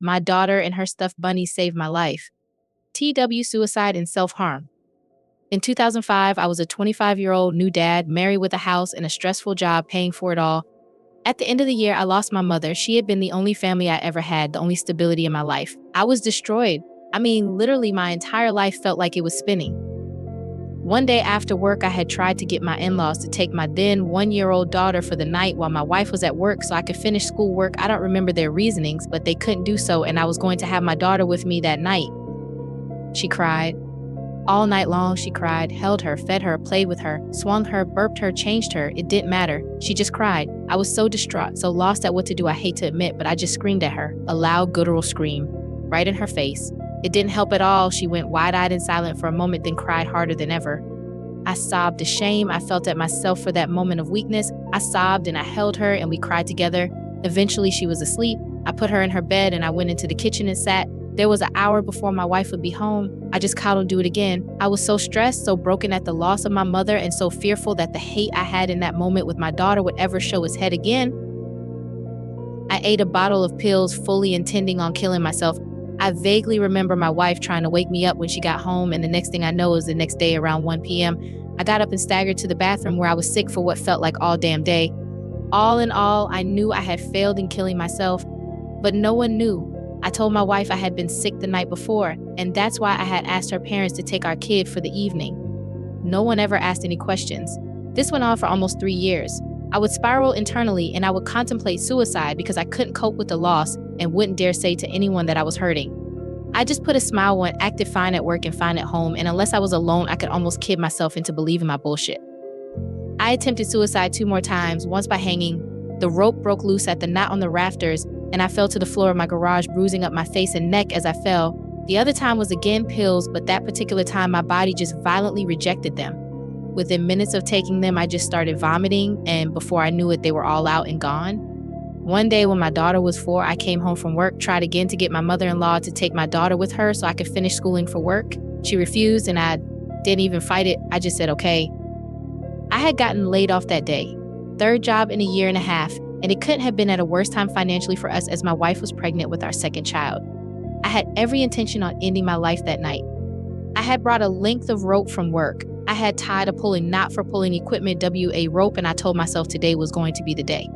My daughter and her stuffed bunny saved my life. TW suicide and self-harm. In 2005, I was a 25-year-old new dad, married with a house and a stressful job paying for it all. At the end of the year, I lost my mother. She had been the only family I ever had, the only stability in my life. I was destroyed. I mean, literally my entire life felt like it was spinning. One day after work, I had tried to get my in-laws to take my then one-year-old daughter for the night while my wife was at work so I could finish schoolwork. I don't remember their reasonings, but they couldn't do so, and I was going to have my daughter with me that night. She cried. All night long, she cried, held her, fed her, played with her, swung her, burped her, changed her. It didn't matter. She just cried. I was so distraught, so lost at what to do, I hate to admit, but I just screamed at her, a loud, guttural scream, right in her face. It didn't help at all. She went wide-eyed and silent for a moment, then cried harder than ever. I sobbed the shame I felt at myself for that moment of weakness. I sobbed and I held her and we cried together. Eventually, she was asleep. I put her in her bed and I went into the kitchen and sat. There was an hour before my wife would be home. I just coddled do it again. I was so stressed, so broken at the loss of my mother, and so fearful that the hate I had in that moment with my daughter would ever show its head again. I ate a bottle of pills, fully intending on killing myself. I vaguely remember my wife trying to wake me up when she got home, and the next thing I know is the next day around 1 p.m. I got up and staggered to the bathroom where I was sick for what felt like all damn day. All in all, I knew I had failed in killing myself, but no one knew. I told my wife I had been sick the night before, and that's why I had asked her parents to take our kid for the evening. No one ever asked any questions. This went on for almost 3 years. I would spiral internally and I would contemplate suicide because I couldn't cope with the loss and wouldn't dare say to anyone that I was hurting. I just put a smile on, acted fine at work and fine at home, and unless I was alone, I could almost kid myself into believing my bullshit. I attempted suicide 2 more times, once by hanging. The rope broke loose at the knot on the rafters, and I fell to the floor of my garage, bruising up my face and neck as I fell. The other time was again pills, but that particular time my body just violently rejected them. Within minutes of taking them, I just started vomiting, and before I knew it, they were all out and gone. One day when my daughter was 4, I came home from work, tried again to get my mother-in-law to take my daughter with her so I could finish schooling for work. She refused, and I didn't even fight it. I just said, okay. I had gotten laid off that day. 3rd job in a year and a half, and it couldn't have been at a worse time financially for us as my wife was pregnant with our 2nd child. I had every intention on ending my life that night. I had brought a length of rope from work. I had tied a pulling knot for pulling equipment, WA rope, and I told myself today was going to be the day.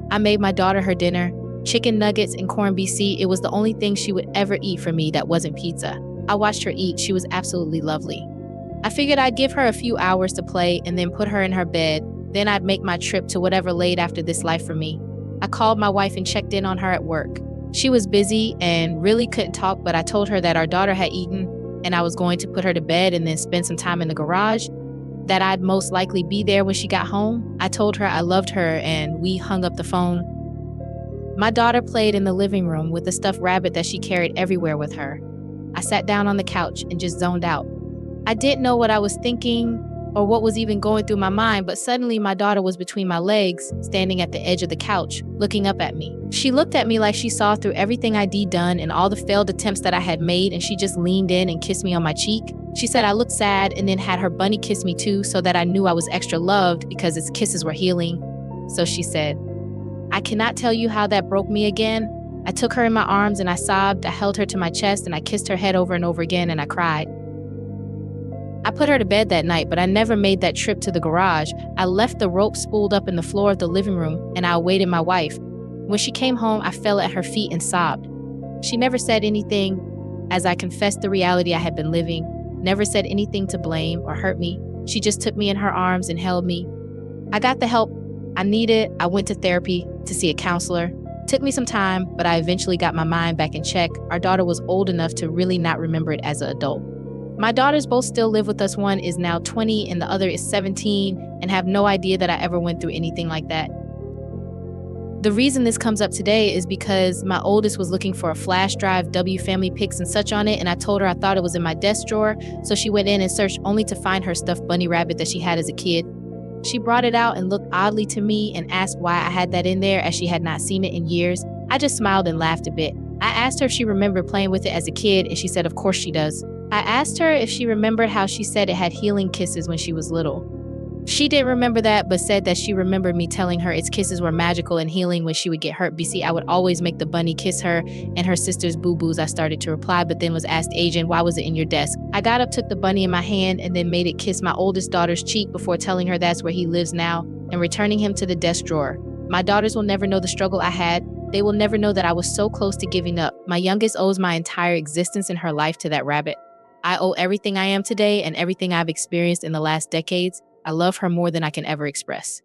I made my daughter her dinner, chicken nuggets and corned beef. It was the only thing she would ever eat from me that wasn't pizza. I watched her eat. She was absolutely lovely. I figured I'd give her a few hours to play and then put her in her bed. Then I'd make my trip to whatever laid after this life for me. I called my wife and checked in on her at work. She was busy and really couldn't talk, but I told her that our daughter had eaten and I was going to put her to bed and then spend some time in the garage, that I'd most likely be there when she got home. I told her I loved her and we hung up the phone. My daughter played in the living room with a stuffed rabbit that she carried everywhere with her. I sat down on the couch and just zoned out. I didn't know what I was thinking or what was even going through my mind, but suddenly my daughter was between my legs, standing at the edge of the couch, looking up at me. She looked at me like she saw through everything I'd done and all the failed attempts that I had made, and she just leaned in and kissed me on my cheek. She said I looked sad and then had her bunny kiss me too, so that I knew I was extra loved because its kisses were healing. So she said, I cannot tell you how that broke me again. I took her in my arms and I sobbed. I held her to my chest and I kissed her head over and over again and I cried. I put her to bed that night, but I never made that trip to the garage. I left the rope spooled up in the floor of the living room and I awaited my wife. When she came home, I fell at her feet and sobbed. She never said anything as I confessed the reality I had been living, never said anything to blame or hurt me. She just took me in her arms and held me. I got the help I needed. I went to therapy to see a counselor. Took me some time, but I eventually got my mind back in check. Our daughter was old enough to really not remember it as an adult. My daughters both still live with us. One is now 20 and the other is 17 and have no idea that I ever went through anything like that. The reason this comes up today is because my oldest was looking for a flash drive, family pics and such on it, and I told her I thought it was in my desk drawer, so she went in and searched only to find her stuffed bunny rabbit that she had as a kid. She brought it out and looked oddly to me and asked why I had that in there as she had not seen it in years. I just smiled and laughed a bit. I asked her if she remembered playing with it as a kid, and she said of course she does. I asked her if she remembered how she said it had healing kisses when she was little. She didn't remember that, but said that she remembered me telling her its kisses were magical and healing when she would get hurt. BC, I would always make the bunny kiss her and her sister's boo-boos. I started to reply, but then was asked, Agent, why was it in your desk? I got up, took the bunny in my hand, and then made it kiss my oldest daughter's cheek before telling her that's where he lives now and returning him to the desk drawer. My daughters will never know the struggle I had. They will never know that I was so close to giving up. My youngest owes my entire existence in her life to that rabbit. I owe everything I am today and everything I've experienced in the last decades. I love her more than I can ever express.